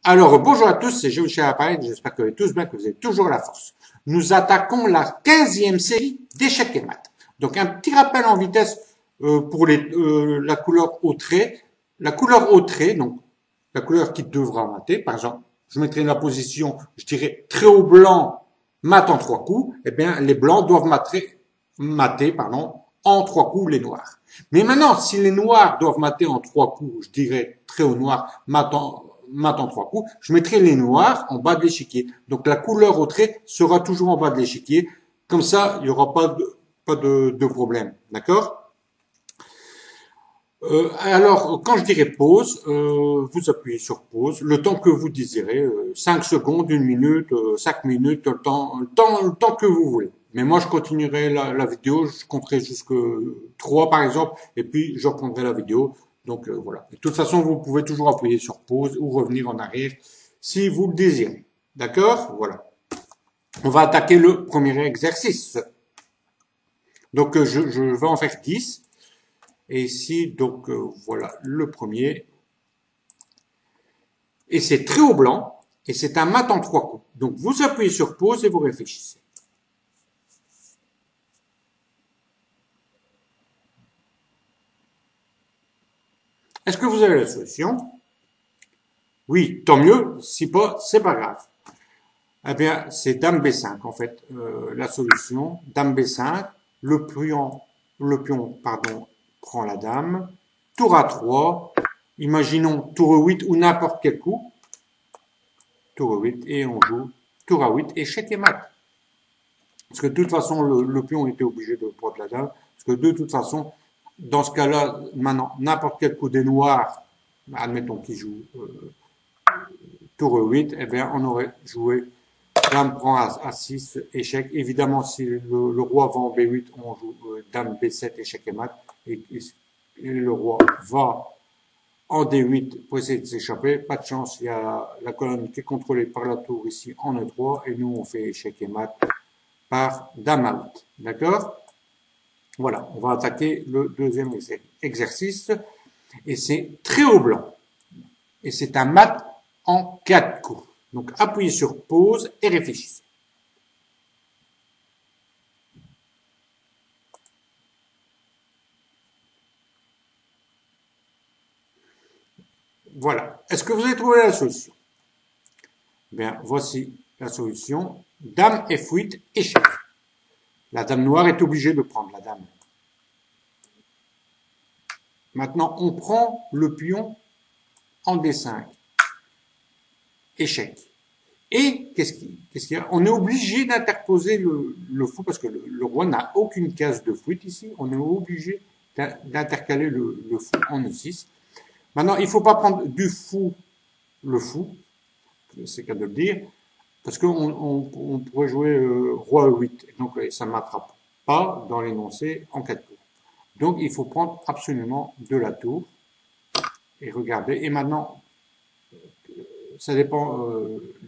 Alors, bonjour à tous, c'est Géo chez l'appareil, j'espère que vous allez tous bien, que vous avez toujours la force. Nous attaquons la 15e série d'échecs et maths. Donc, un petit rappel en vitesse pour la couleur au trait. La couleur au trait, donc la couleur qui devra mater, par exemple, je mettrai la position, je dirais, très haut blanc, mat en 3 coups, eh bien, les blancs doivent mater, en 3 coups les noirs. Mais maintenant, si les noirs doivent mater en 3 coups, je dirais très haut noir, mat en 3 coups, je mettrai les noirs en bas de l'échiquier. Donc la couleur au trait sera toujours en bas de l'échiquier. Comme ça, il n'y aura pas de problème. D'accord? Alors, quand je dirai pause, vous appuyez sur pause, le temps que vous désirez, 5 secondes, 1 minute, 5 minutes, le temps que vous voulez. Mais moi, je continuerai la vidéo, je compterai jusque 3 par exemple, et puis je reprendrai la vidéo. Donc voilà. De toute façon, vous pouvez toujours appuyer sur pause ou revenir en arrière si vous le désirez. D'accord? Voilà. On va attaquer le premier exercice. Donc je vais en faire 10. Et ici, donc voilà le premier. Et c'est très haut blanc. Et c'est un mat en 3 coups. Donc vous appuyez sur pause et vous réfléchissez. Est-ce que vous avez la solution? Oui, tant mieux. Si pas, c'est pas grave. Eh bien, c'est Dame B5 en fait. La solution, Dame B5, le pion prend la dame. Tour A3. Imaginons tour E8 ou n'importe quel coup. Tour E8 et on joue tour A8, échec et mat. Parce que de toute façon, le pion était obligé de prendre la dame. Parce que de toute façon, dans ce cas-là, maintenant, n'importe quel coup des noirs, admettons qu'il joue tour E8, eh bien, on aurait joué dame prend A6, échec. Évidemment, si le roi va en B8, on joue dame B7, échec et mat. Et le roi va en D8 pour essayer de s'échapper. Pas de chance, il y a la colonne qui est contrôlée par la tour ici en E3. Et nous, on fait échec et mat par dame A8. D'accord? Voilà, on va attaquer le deuxième exercice. Et c'est très haut blanc. Et c'est un mat en 4 coups. Donc appuyez sur pause et réfléchissez. Voilà. Est-ce que vous avez trouvé la solution? Bien, voici la solution. Dame F8, échec. La dame noire est obligée de prendre la dame. Maintenant, on prend le pion en D5. Échec. Et qu'est-ce qu'il y a? On est obligé d'interposer le fou parce que le roi n'a aucune case de fuite ici. On est obligé d'intercaler le fou en E6. Maintenant, il ne faut pas prendre du fou le fou, c'est qu'à de le dire, parce qu'on pourrait jouer roi E8. Donc, ça ne m'attrape pas dans l'énoncé en 4 tours. Donc, il faut prendre absolument de la tour. Et regardez. Et maintenant, ça dépend,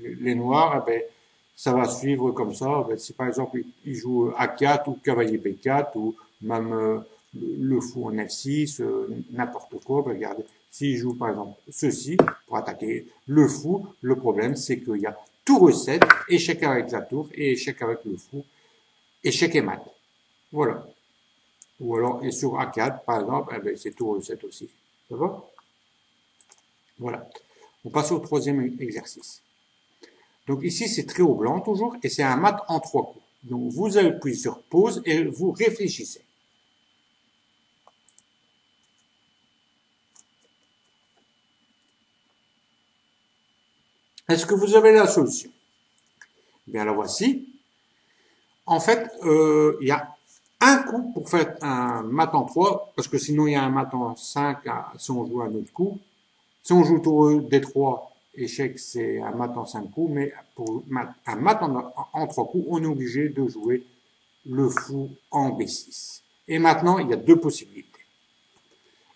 les noirs, eh ben, ça va suivre comme ça. Ben, si par exemple, il joue A4 ou cavalier B4 ou même le fou en F6, n'importe quoi, ben, regardez. S'il joue par exemple ceci pour attaquer le fou, le problème c'est qu'il y a tour E7, échec avec la tour et échec avec le fou, échec et mat. Voilà. Ou alors, et sur A4 par exemple, eh ben, c'est tour E7 aussi. Ça va? Voilà. On passe au troisième exercice. Donc ici, c'est très haut blanc toujours, et c'est un mat en 3 coups. Donc vous appuyez sur pause et vous réfléchissez. Est-ce que vous avez la solution? Bien, la voici. En fait, il y a un coup pour faire un mat en 3, parce que sinon il y a un mat en 5 si on joue un autre coup. Si on joue tour D3, échec, c'est un mat en 5 coups, mais pour un mat en 3 coups, on est obligé de jouer le fou en B6. Et maintenant, il y a deux possibilités.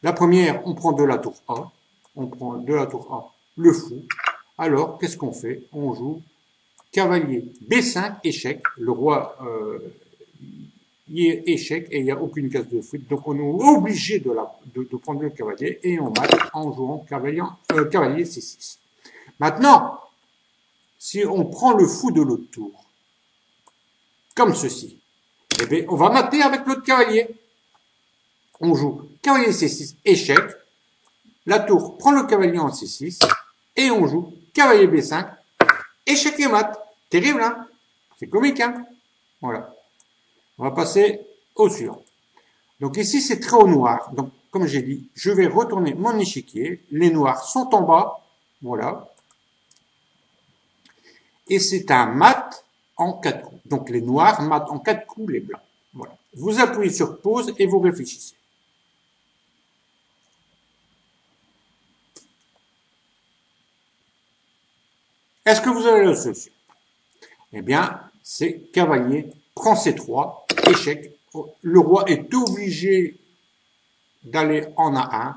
La première, on prend de la tour A, le fou. Alors, qu'est-ce qu'on fait? On joue cavalier B5, échec, le roi il est échec et il n'y a aucune case de fuite. Donc on est obligé de prendre le cavalier et on mate en jouant cavalier C6. Maintenant, si on prend le fou de l'autre tour, comme ceci, eh bien, on va mater avec l'autre cavalier. On joue cavalier C6, échec. La tour prend le cavalier en C6 et on joue cavalier B5, échec et mat. Terrible, hein? C'est comique, hein? Voilà. On va passer au suivant. Donc ici, c'est très au noir. Donc, comme j'ai dit, je vais retourner mon échiquier. Les noirs sont en bas. Voilà. Et c'est un mat en 4 coups. Donc les noirs matent en 4 coups les blancs. Voilà. Vous appuyez sur pause et vous réfléchissez. Est-ce que vous avez la solution? Eh bien, c'est cavalier prend C3, échec. Le roi est obligé d'aller en A1,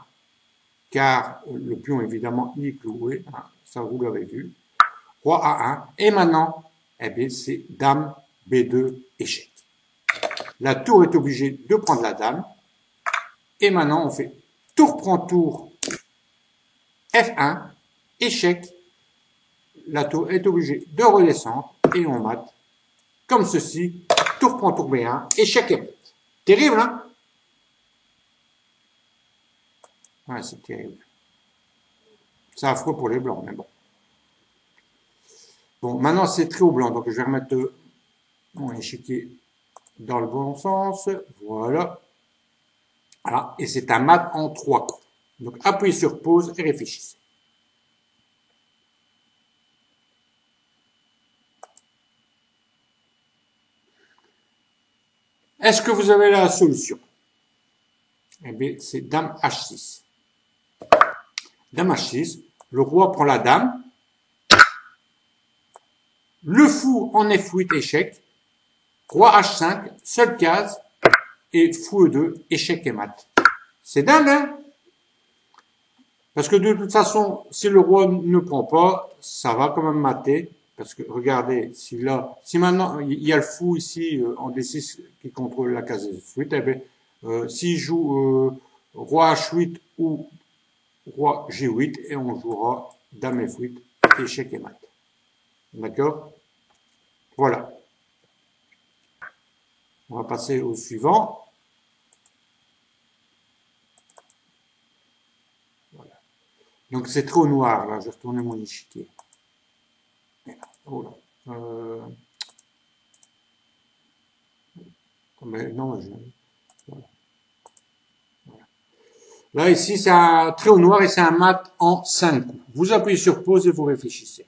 car le pion, évidemment, il est cloué. Hein, ça, vous l'avez vu. Roi A1. Et maintenant, eh bien, c'est dame B2, échec. La tour est obligée de prendre la dame. Et maintenant, on fait tour prend tour F1, échec. La tour est obligée de redescendre et on mate comme ceci. Tour prend tour B1, échec et mat. Terrible, hein? Ouais, c'est terrible. C'est affreux pour les blancs, mais bon. Bon, maintenant c'est très au blanc, donc je vais remettre mon échiquier dans le bon sens. Voilà. Voilà. Et c'est un mat en 3 coups. Donc appuyez sur pause et réfléchissez. Est-ce que vous avez la solution? Eh bien, c'est dame H6. Dame H6, le roi prend la dame. Le fou en F8, échec. Roi H5, seule case. Et fou E2, échec et mat. C'est dingue, hein? Parce que de toute façon, si le roi ne prend pas, ça va quand même mater. Parce que regardez, si maintenant il y a le fou ici en D6 qui contrôle la case F8, eh bien, s'il joue roi H8 ou roi G8, et on jouera dame F8, échec et mat. D'accord? Voilà. On va passer au suivant. Voilà. Donc c'est trop noir, là, je vais retourner mon échiquier. Oh là. Mais non, voilà. Voilà. Là, ici, c'est un trait au noir et c'est un mat en 5 coups. Vous appuyez sur pause et vous réfléchissez.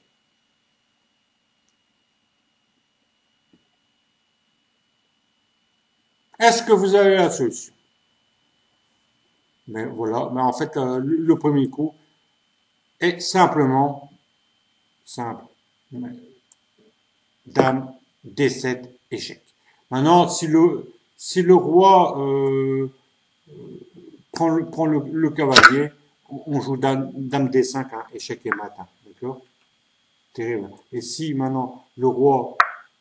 Est-ce que vous avez la solution? Mais voilà, mais en fait, le premier coup est simplement simple. Dame, D7, échec. Maintenant, si le roi prend le cavalier, on joue dame D5, hein, échec et mat, hein, d'accord? Terrible. Et si maintenant le roi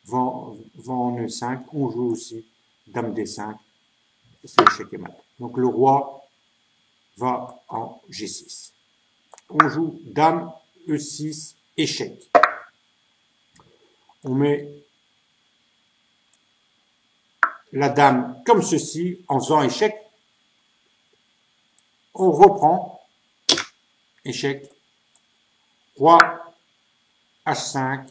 va en E5, on joue aussi dame D5, c'est échec et mat. Donc le roi va en G6. On joue dame E6, échec. On met la dame comme ceci en faisant échec. On reprend, échec. Roi H5,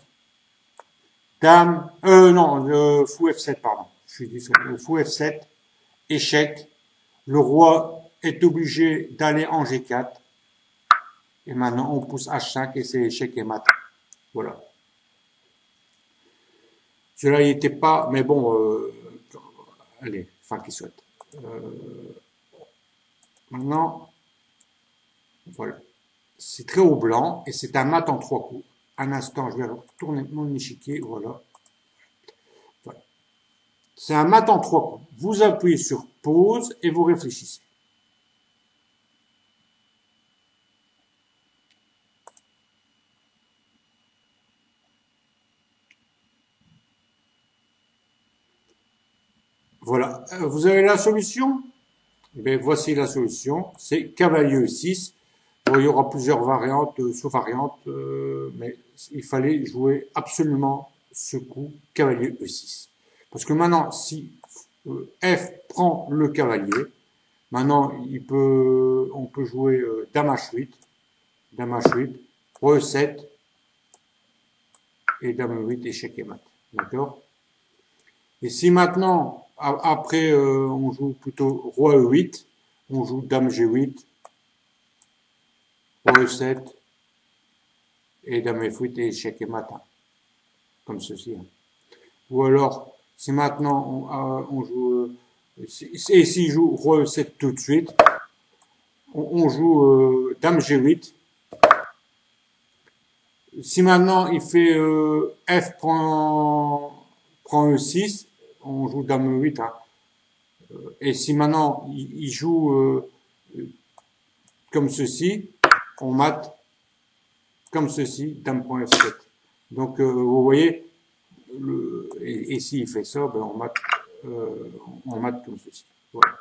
dame, non, fou F7, pardon. Je suis désolé, fou F7, échec. Le roi est obligé d'aller en G4. Et maintenant, on pousse H5 et c'est échec et mat. Voilà. Celui-là, il n'était pas, mais bon, allez, enfin, qui souhaite. Maintenant, voilà. C'est très haut blanc et c'est un mat en 3 coups. Un instant, je vais retourner mon échiquier, voilà. Voilà. C'est un mat en 3 coups. Vous appuyez sur pause et vous réfléchissez. Voilà. Vous avez la solution? Eh bien, voici la solution. C'est cavalier E6. Bon, il y aura plusieurs variantes, sous-variantes, mais il fallait jouer absolument ce coup cavalier E6. Parce que maintenant, si F prend le cavalier, maintenant on peut jouer Dame H8, Dame H8, Roi E7 et Dame E8, échec et mat. D'accord? Et si maintenant, après, on joue plutôt Roi E8, on joue Dame G8, Roi E7 et Dame F8 et échec et mat, hein, comme ceci. Hein. Ou alors, si maintenant on joue, et s'il joue Roi E7 tout de suite, on joue Dame G8. Si maintenant il fait F prend E6, on joue Dame E8. Hein. Et si maintenant il joue comme ceci, on mate comme ceci, Dame prend F7. Donc vous voyez, et s'il fait ça, ben on mate comme ceci. Voilà.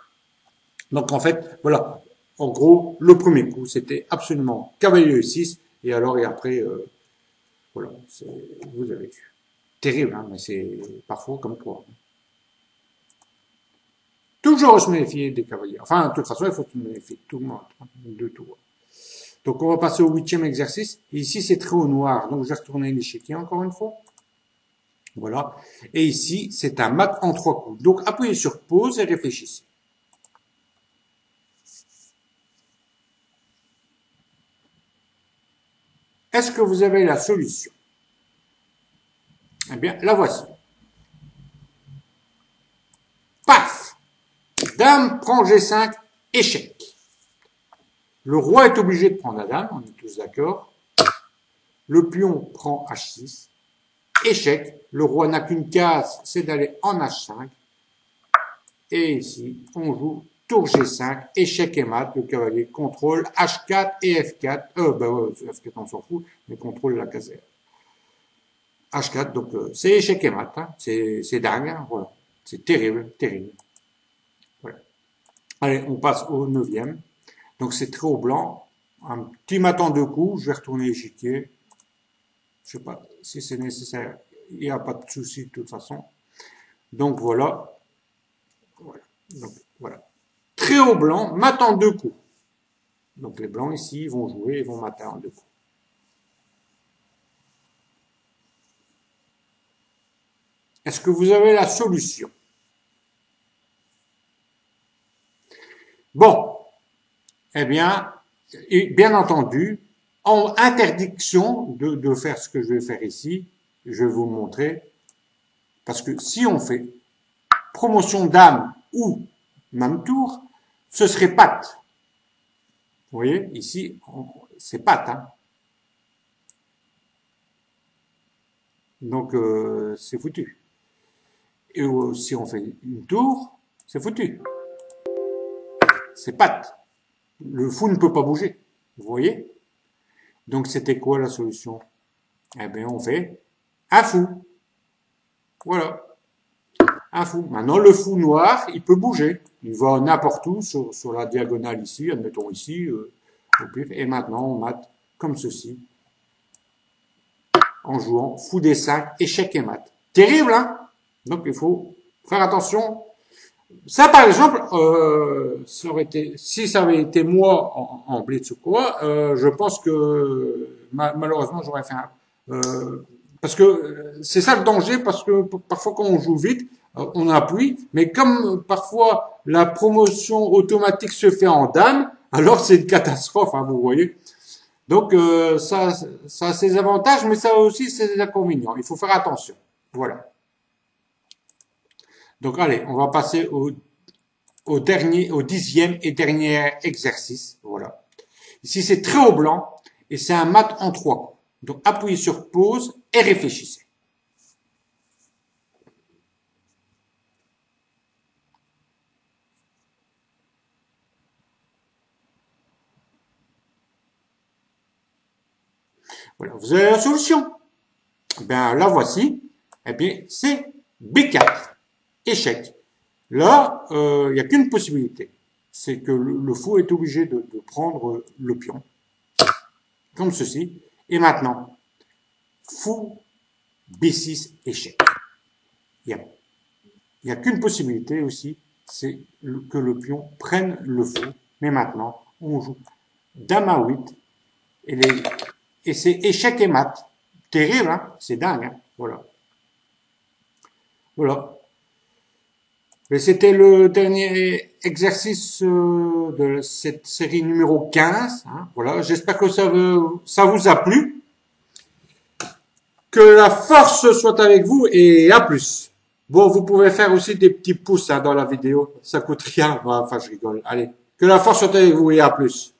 Donc en fait, voilà. En gros, le premier coup, c'était absolument cavalier E6, et alors et après, voilà, vous avez vu. Terrible, hein, mais c'est parfois comme quoi. Toujours se méfier des cavaliers. Enfin, de toute façon, il faut se méfier de tout le monde, hein, de tout. Donc on va passer au 8e exercice. Et ici, c'est très au noir, donc je vais retourner l'échiquier encore une fois. Voilà. Et ici, c'est un mat en 3 coups. Donc appuyez sur pause et réfléchissez. Est-ce que vous avez la solution? Eh bien, la voici. Paf! Dame prend G5, échec. Le roi est obligé de prendre la dame, on est tous d'accord. Le pion prend H6, échec. Le roi n'a qu'une case, c'est d'aller en H5. Et ici, on joue tour G5, échec et mat, le cavalier contrôle H4 et F4. F4 on s'en fout, mais contrôle la caserne. H4, donc c'est échec et mat, hein. C'est dingue, hein, voilà. C'est terrible, terrible. Voilà. Allez, on passe au 9e. Donc c'est très au blanc. Un petit mat en 2 coups, je vais retourner l'échiquier. Je sais pas si c'est nécessaire, il n'y a pas de souci de toute façon. Donc voilà. Voilà. Donc, voilà. Très haut blanc, mat en 2 coups. Donc les blancs ici vont jouer et vont mater en 2 coups. Est-ce que vous avez la solution? Bon, eh bien, et bien entendu, en interdiction de faire ce que je vais faire ici, je vais vous montrer, parce que si on fait promotion dame ou même tour, ce serait patte. Vous voyez, ici, c'est patte. Hein. Donc, c'est foutu. Et si on fait une tour, c'est foutu. C'est patte. Le fou ne peut pas bouger. Vous voyez? Donc, c'était quoi la solution? Eh bien, on fait un fou. Voilà. Un fou. Maintenant, le fou noir, il peut bouger. Il va n'importe où sur la diagonale ici, admettons ici, au pif. Et maintenant, on mate comme ceci. En jouant fou D5, échec et mat. Terrible, hein? Donc, il faut faire attention. Ça, par exemple, ça aurait été, si ça avait été moi en blitz ou quoi, je pense que malheureusement j'aurais fait un, parce que c'est ça le danger, parce que parfois quand on joue vite, on appuie, mais comme parfois la promotion automatique se fait en dame, alors c'est une catastrophe, hein, vous voyez. Donc ça a ses avantages, mais ça a aussi ses inconvénients. Il faut faire attention. Voilà. Donc allez, on va passer au 10e et dernier exercice. Voilà. Ici, c'est très haut blanc et c'est un mat en 3 coups. Donc appuyez sur pause et réfléchissez. Voilà, vous avez la solution. Ben la voici. Eh bien, c'est B4. Échec. Là, il n'y a qu'une possibilité. C'est que le fou est obligé de prendre le pion. comme ceci. Et maintenant, fou, B6, échec. Il y a qu'une possibilité aussi, c'est que le pion prenne le fou. Mais maintenant, on joue dame à 8 et c'est échec et mat. Terrible, hein? C'est dingue, hein? Voilà. Voilà. Et c'était le dernier exercice de cette série numéro 15. Hein? Voilà. J'espère que ça vous a plu. Que la force soit avec vous et à plus. Bon, vous pouvez faire aussi des petits pouces hein, dans la vidéo. Ça coûte rien. Enfin, je rigole. Allez. Que la force soit avec vous et à plus.